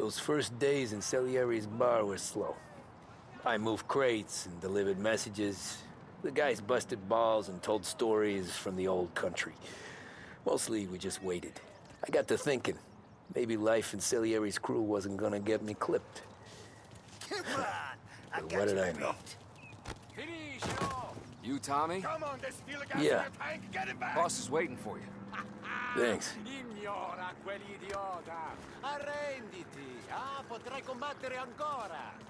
Those first days in Salieri's bar were slow. I moved crates and delivered messages. The guys busted balls and told stories from the old country. Mostly, we just waited. I got to thinking, maybe life in Salieri's crew wasn't gonna get me clipped. Come on! But what did I know? You, Tommy? Come on, there's still a gas Yeah. in your tank. Get it back! Boss is waiting for you. Thanks. Ignora quell'idiota! Arrenditi! Ah, potrai combattere ancora!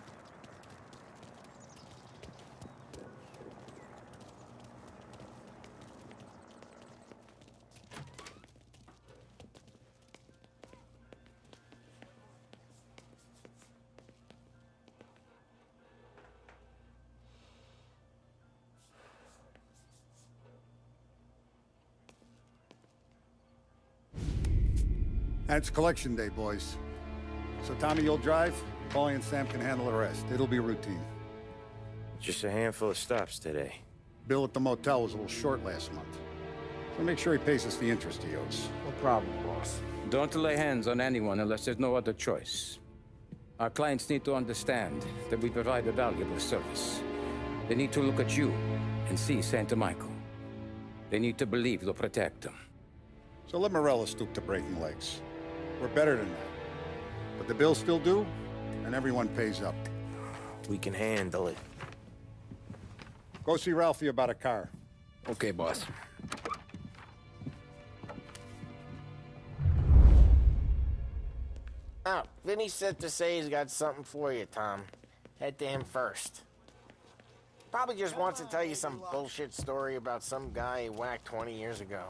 And it's collection day, boys. So Tommy, you'll drive. Paulie and Sam can handle the rest. It'll be routine. Just a handful of stops today. Bill at the motel was a little short last month. So make sure he pays us the interest he owes. No problem, boss. Don't lay hands on anyone unless there's no other choice. Our clients need to understand that we provide a valuable service. They need to look at you and see Santa Michael. They need to believe you'll protect them. So let Morella stoop to breaking legs. We're better than that. But the bill's still due, and everyone pays up. We can handle it. Go see Ralphie about a car. Okay, boss. Oh, Vinny said to say he's got something for you, Tom. Head to him first. Probably just wants to tell you some bullshit story about some guy he whacked 20 years ago.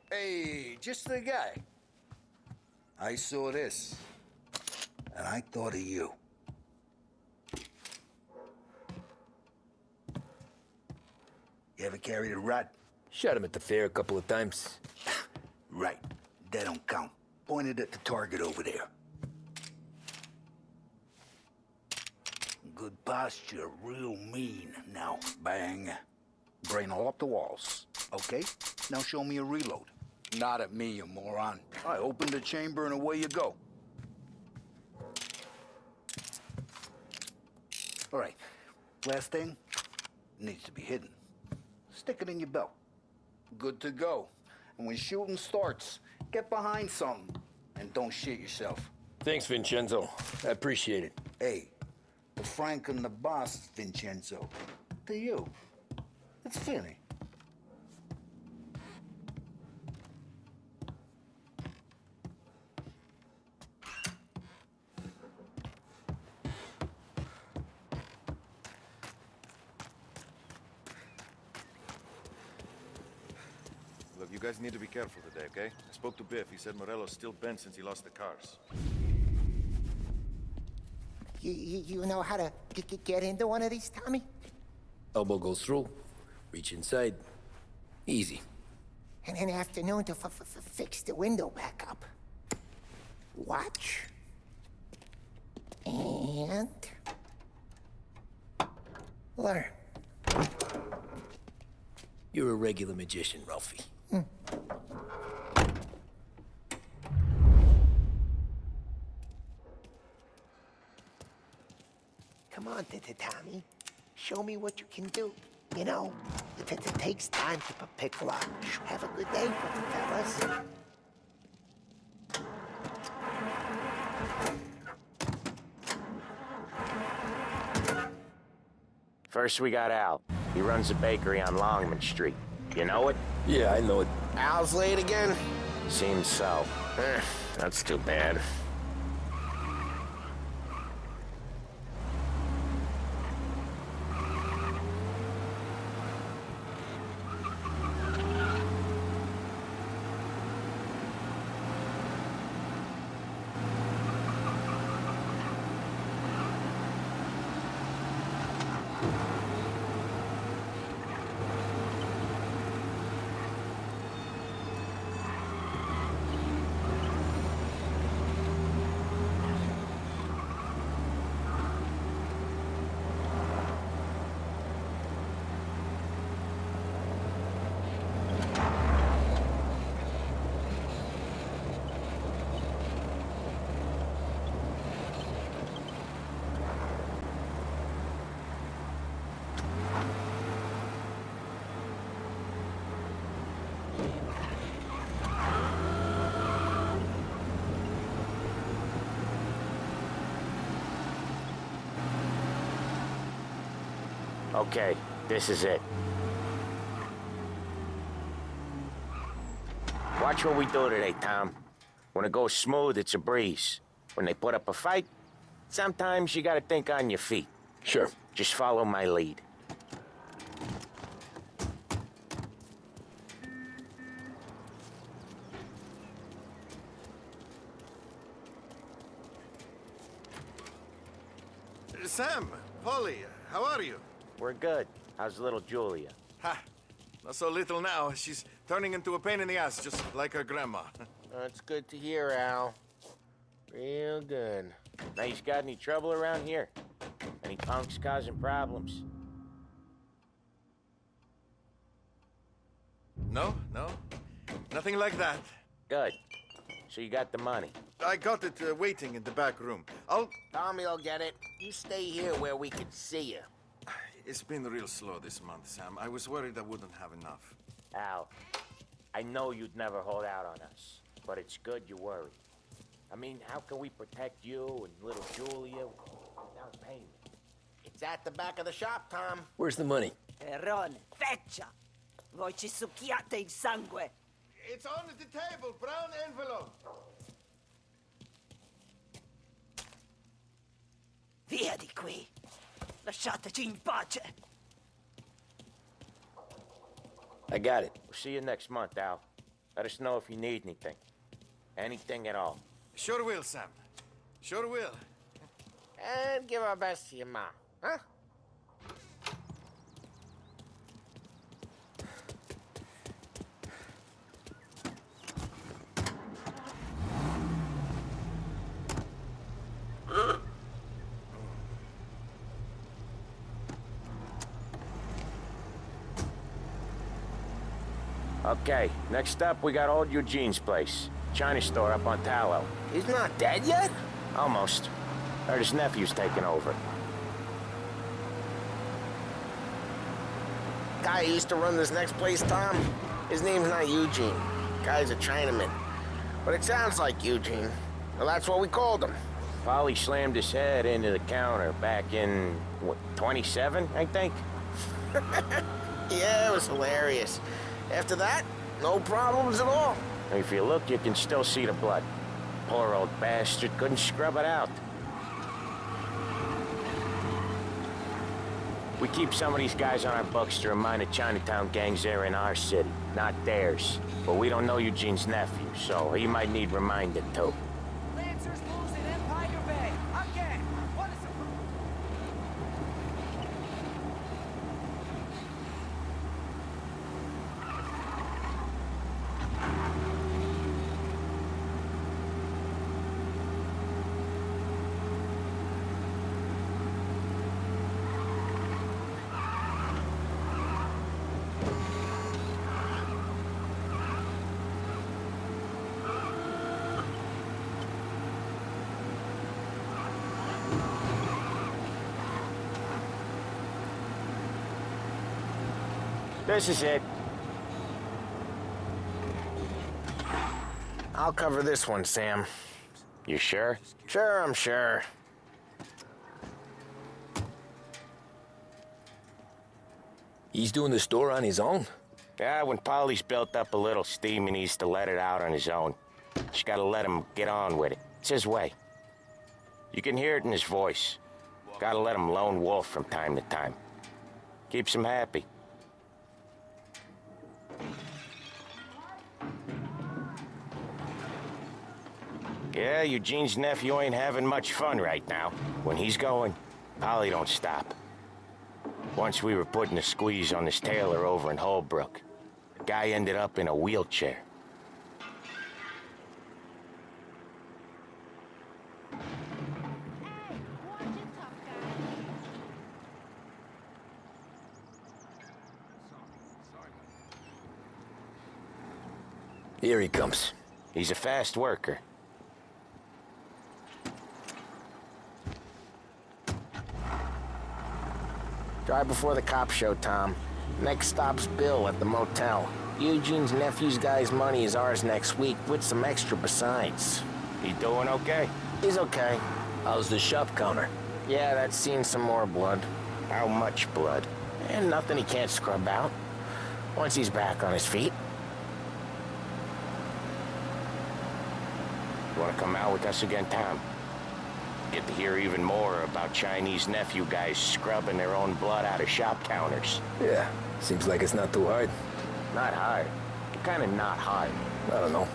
Hey, just the guy. I saw this, and I thought of you. You ever carried a rod? Shot him at the fair a couple of times. Right. That don't count. Pointed at the target over there. Good posture, real mean. Now, bang. Brain all up the walls. Okay? Now show me a reload. Not at me, you moron. I opened the chamber and away you go. All right. Last thing. Needs to be hidden. Stick it in your belt. Good to go. And when shooting starts, get behind something. And don't shit yourself. Thanks, Vincenzo. I appreciate it. Hey, the Frank and the boss, Vincenzo. To you. It's Vinny. Look, you guys need to be careful today, okay? I spoke to Biff. He said Morello's still bent since he lost the cars. You know how to get into one of these, Tommy? Elbow goes through. Reach inside. Easy. And an afternoon to fix the window back up. Watch. And... learn. You're a regular magician, Ralphie. Come on, Tommy. Show me what you can do. You know, it takes time to pick lock. Have a good day, fellas. First we got Al. He runs a bakery on Longman Street. You know it? Yeah, I know it. Al's late again? Seems so. That's too bad. Okay, this is it. Watch what we do today, Tom. When it goes smooth, it's a breeze. When they put up a fight, sometimes you gotta think on your feet. Sure. Just follow my lead. Sam, Polly, how are you? We're good. How's little Julia? Ha! Not so little now. She's turning into a pain in the ass, just like her grandma. That's good to hear, Al. Real good. Now, you got any trouble around here? Any punks causing problems? No, no. Nothing like that. Good. So you got the money. I got it waiting in the back room. Tommy'll get it. You stay here where we can see you. It's been real slow this month, Sam. I was worried I wouldn't have enough. Al, I know you'd never hold out on us, but it's good you worry. I mean, how can we protect you and little Julia without payment? It's at the back of the shop, Tom. Where's the money? Perone, feccia! Voi ci succhiate il sangue! It's on the table, brown envelope. Via di qui! Lasciateci in pace! I got it. We'll see you next month, Al. Let us know if you need anything. Anything at all. Sure will, Sam. Sure will. And give our best to your mom, huh? Okay, next up, we got old Eugene's place. China store up on Tallow. He's not dead yet? Almost. Heard his nephew's taking over. Guy who used to run this next place, Tom, his name's not Eugene. Guy's a Chinaman. But it sounds like Eugene. Well, that's what we called him. Polly slammed his head into the counter back in, what, 27, I think? Yeah, it was hilarious. After that, no problems at all. If you look, you can still see the blood. Poor old bastard couldn't scrub it out. We keep some of these guys on our books to remind the Chinatown gangs they're in our city, not theirs. But we don't know Eugene's nephew, so he might need reminded too. Lancers losing Empire Bay! Again! What is it? This is it. I'll cover this one, Sam. You sure? Sure, I'm sure. He's doing the store on his own? Yeah, when Polly's built up a little steam, he needs to let it out on his own. Just gotta let him get on with it. It's his way. You can hear it in his voice. Gotta let him lone wolf from time to time. Keeps him happy. Yeah, Eugene's nephew ain't having much fun right now. When he's going, Polly don't stop. Once we were putting a squeeze on this tailor over in Holbrook. The guy ended up in a wheelchair. Here he comes. He's a fast worker. Drive before the cops show, Tom. Next stop's Bill at the motel. Eugene's nephew's guy's money is ours next week, with some extra besides. He doing okay? He's okay. How's the shop counter? Yeah, that's seen some more blood. How much blood? And nothing he can't scrub out once he's back on his feet. You wanna come out with us again, Tom? Get to hear even more about Chinese nephew guys scrubbing their own blood out of shop counters. Yeah, seems like it's not too hard. Not hard. Kinda not hard. I don't know.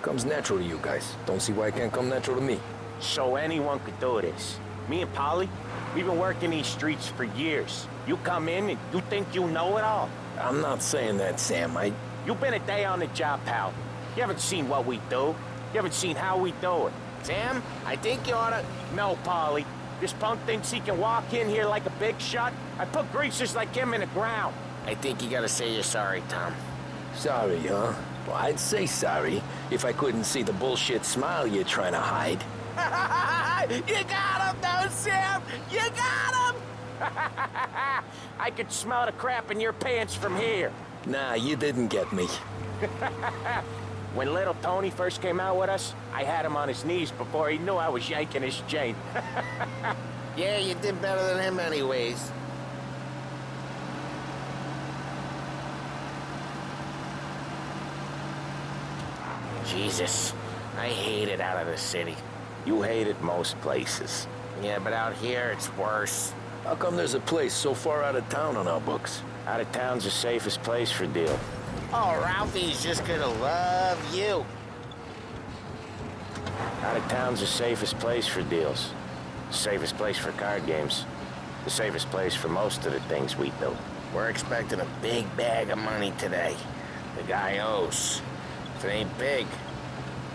Comes natural to you guys. Don't see why it can't come natural to me. So anyone could do this. Me and Polly, we've been working these streets for years. You come in and you think you know it all. I'm not saying that, Sam. You've been a day on the job, pal. You haven't seen what we do. You haven't seen how we do it. Sam, I think you oughta... No, Polly. This punk thinks he can walk in here like a big shot. I put greasers like him in the ground. I think you gotta say you're sorry, Tom. Sorry, huh? Well, I'd say sorry if I couldn't see the bullshit smile you're trying to hide. You got him, though, Sam! You got him! I could smell the crap in your pants from here. Nah, you didn't get me. When little Tony first came out with us, I had him on his knees before he knew I was yanking his chain. Yeah, you did better than him anyways. Jesus, I hate it out of the city. You hate it most places. Yeah, but out here, it's worse. How come there's a place so far out of town on our books? Out of town's the safest place for deal. Oh, Ralphie's just gonna love you. Out of town's the safest place for deals. The safest place for card games. The safest place for most of the things we do. We're expecting a big bag of money today. The guy owes. If it ain't big,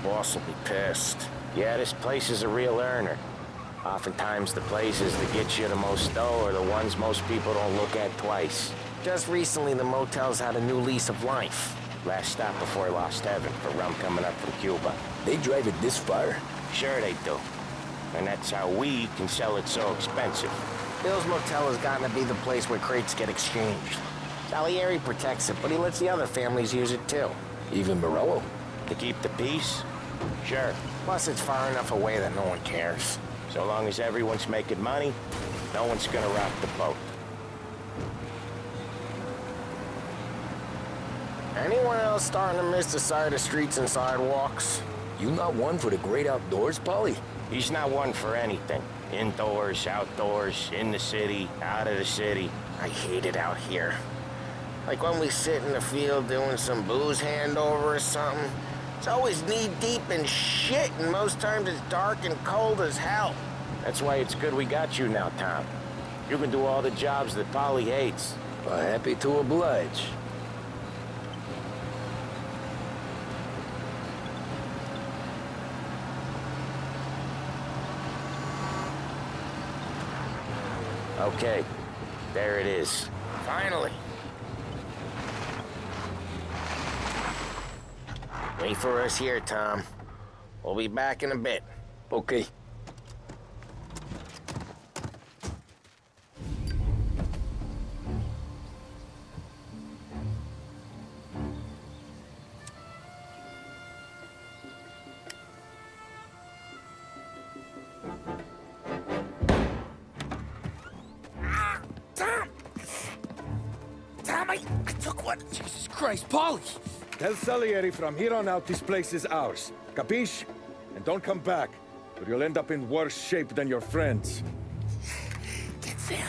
boss will be pissed. Yeah, this place is a real earner. Oftentimes the places that get you the most dough are the ones most people don't look at twice. Just recently, the motel's had a new lease of life. Last stop before Lost Heaven for rum coming up from Cuba. They drive it this far? Sure they do. And that's how we can sell it so expensive. Bill's Motel has gotten to be the place where crates get exchanged. Salieri protects it, but he lets the other families use it too. Even Morello? To keep the peace? Sure. Plus, it's far enough away that no one cares. So long as everyone's making money, no one's gonna rock the boat. Anyone else starting to miss the sight of streets and sidewalks? You not one for the great outdoors, Polly? He's not one for anything. Indoors, outdoors, in the city, out of the city. I hate it out here. Like when we sit in the field doing some booze handover or something. It's always knee-deep in shit, and most times it's dark and cold as hell. That's why it's good we got you now, Tom. You can do all the jobs that Polly hates. Well, happy to oblige. Okay, there it is. Finally. Wait for us here, Tom. We'll be back in a bit. Okay. Tom, I took one. Jesus Christ, Polly! Tell Salieri from here on out this place is ours. Capiche? And don't come back, or you'll end up in worse shape than your friends. Get Sam.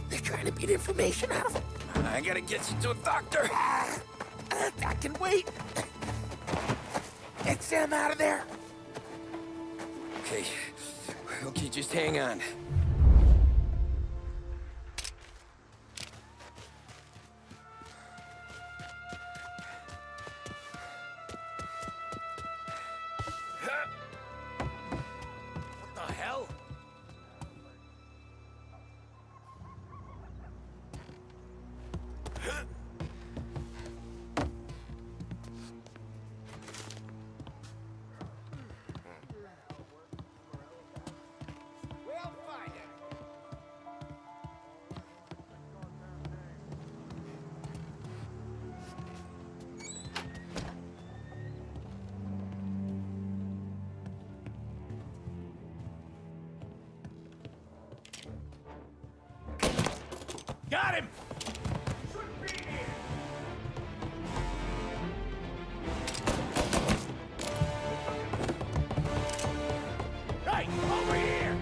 They're trying to beat information out of him. I gotta get you to a doctor. I can wait. Get Sam out of there. Okay. Okay, just hang on. What the hell? We'll find it. Got him! Hey, over here!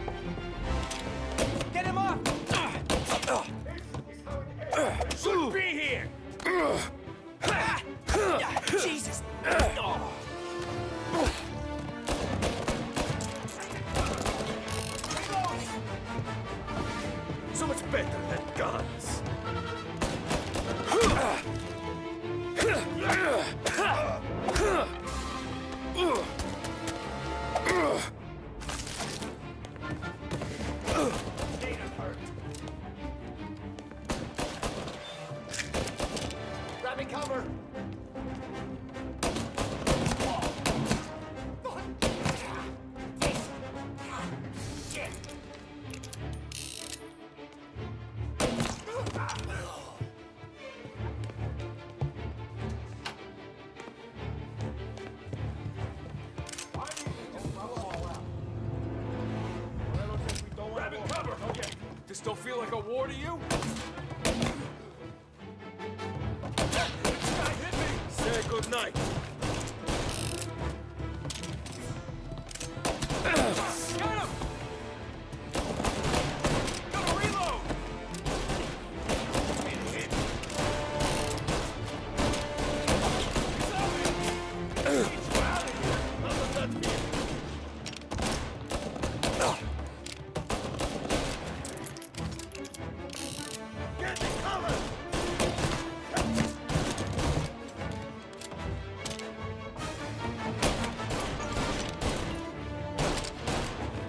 Get him off! Should be here! Jesus! So much better than guns. Grabbing cover. Grabbing cover. Oh, yeah. This don't feel like a war to you? This guy hit me. Say good night. Got him! Gotta reload! Get the cover!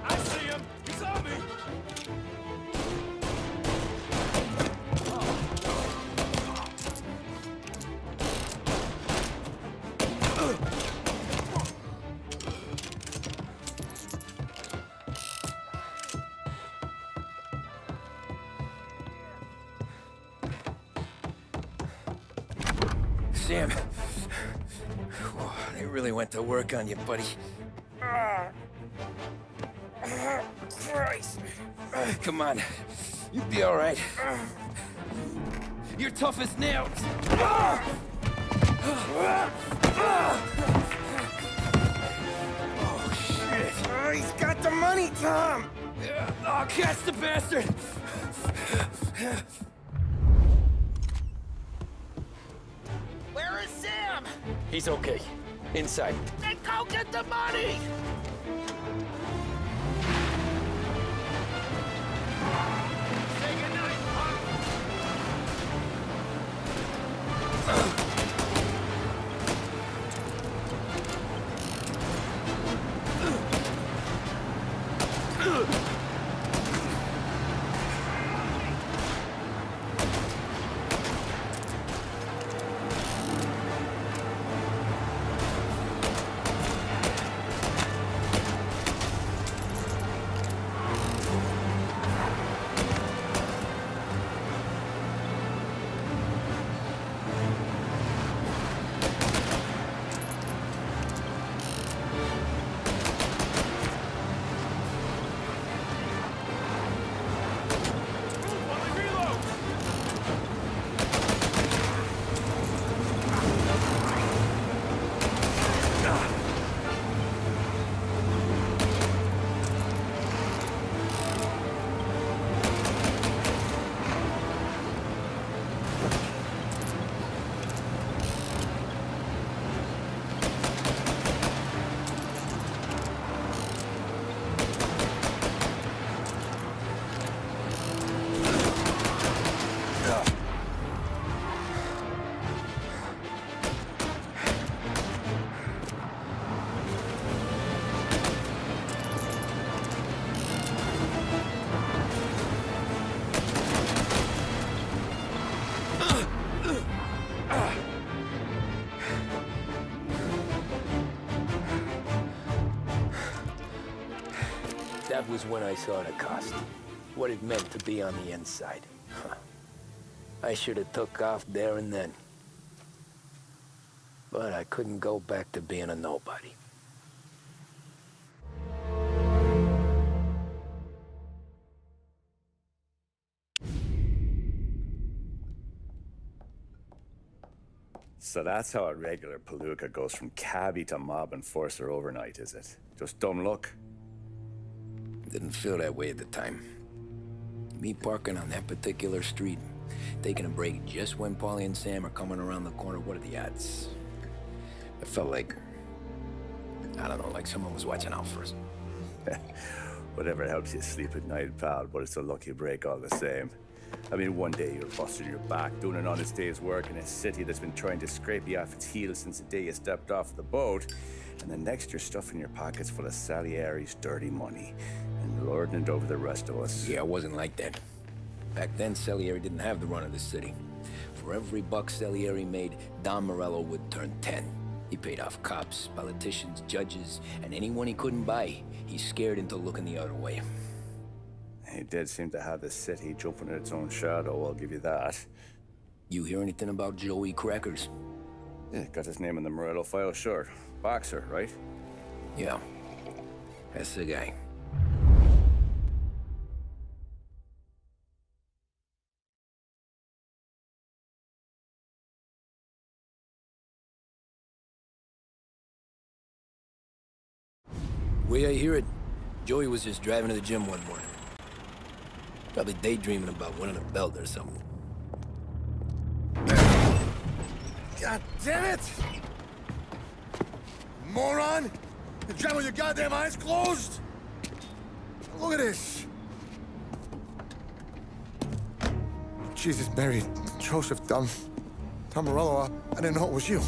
I see him! He's on me! Sam, they really went to work on you, buddy. Christ. Come on, you'll be all right. You're tough as nails. Oh, shit. He's got the money, Tom. Oh, catch the bastard. Where is Sam? He's okay. Inside. Then go get the money! Say goodnight, punk! That was when I saw the cost. What it meant to be on the inside. Huh. I should have took off there and then. But I couldn't go back to being a nobody. So that's how a regular palooka goes from cabbie to mob enforcer overnight, is it? Just dumb luck? Didn't feel that way at the time. Me parking on that particular street, taking a break just when Paulie and Sam are coming around the corner, what are the odds? It felt like, I don't know, like someone was watching out for us. Whatever helps you sleep at night, pal, but it's a lucky break all the same. I mean, one day you're busting your back, doing an honest day's work in a city that's been trying to scrape you off its heels since the day you stepped off the boat, and the next you're stuffing your pockets full of Salieri's dirty money and lording it over the rest of us. Yeah, it wasn't like that. Back then, Salieri didn't have the run of the city. For every buck Salieri made, Don Morello would turn 10. He paid off cops, politicians, judges, and anyone he couldn't buy, he scared into looking the other way. He did seem to have the city jumping in its own shadow, I'll give you that. You hear anything about Joey Crackers? Yeah, got his name in the Morello file, sure. Boxer, right? Yeah, that's the guy. The way I hear it, Joey was just driving to the gym one morning. Probably daydreaming about winning a belt or something. God damn it! Moron! You're driving with your goddamn eyes closed? Look at this! Jesus, Mary, Joseph, Tom Morello, I didn't know it was you.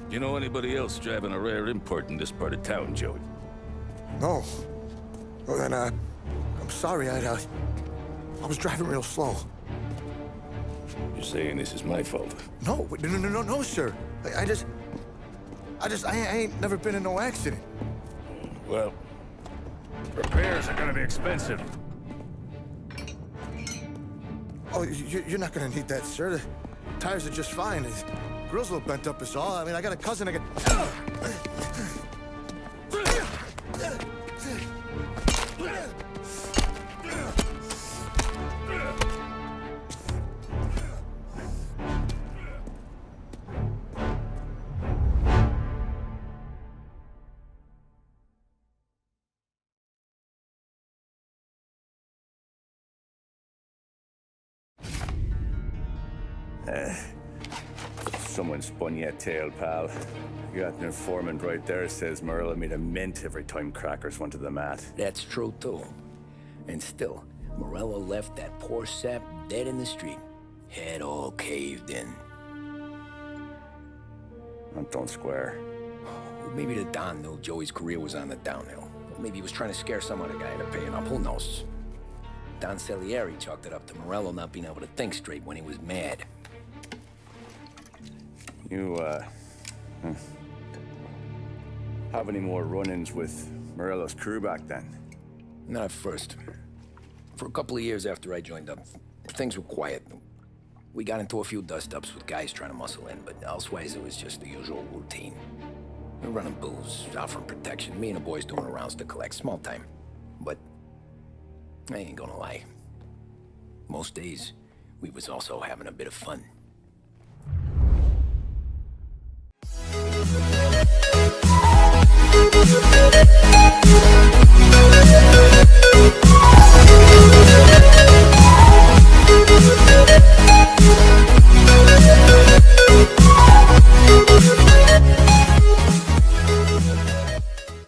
You know anybody else driving a rare import in this part of town, Joey? No. Well, then, I'm sorry, I was driving real slow. You're saying this is my fault? No, no, sir. I ain't never been in no accident. Well, repairs are gonna be expensive. Oh, you're not gonna need that, sir. The tires are just fine. The grill's a little bent up is all. I mean, I got a cousin I can... Someone spun you a tale, pal. You got an informant right there says Morello made a mint every time Crackers went to the mat. That's true, too. And still, Morello left that poor sap dead in the street. Head all caved in. Don't square. Maybe the Don knew Joey's career was on the downhill. Maybe he was trying to scare some other guy into paying up. Who knows? Don Salieri chalked it up to Morello not being able to think straight when he was mad. You, have any more run-ins with Morello's crew back then? Not at first. For a couple of years after I joined up, things were quiet. We got into a few dust-ups with guys trying to muscle in, but elsewise it was just the usual routine. We're running booze, offering protection, me and the boys doing the rounds to collect, small time. But I ain't gonna lie. Most days, we was also having a bit of fun. We'll be right back.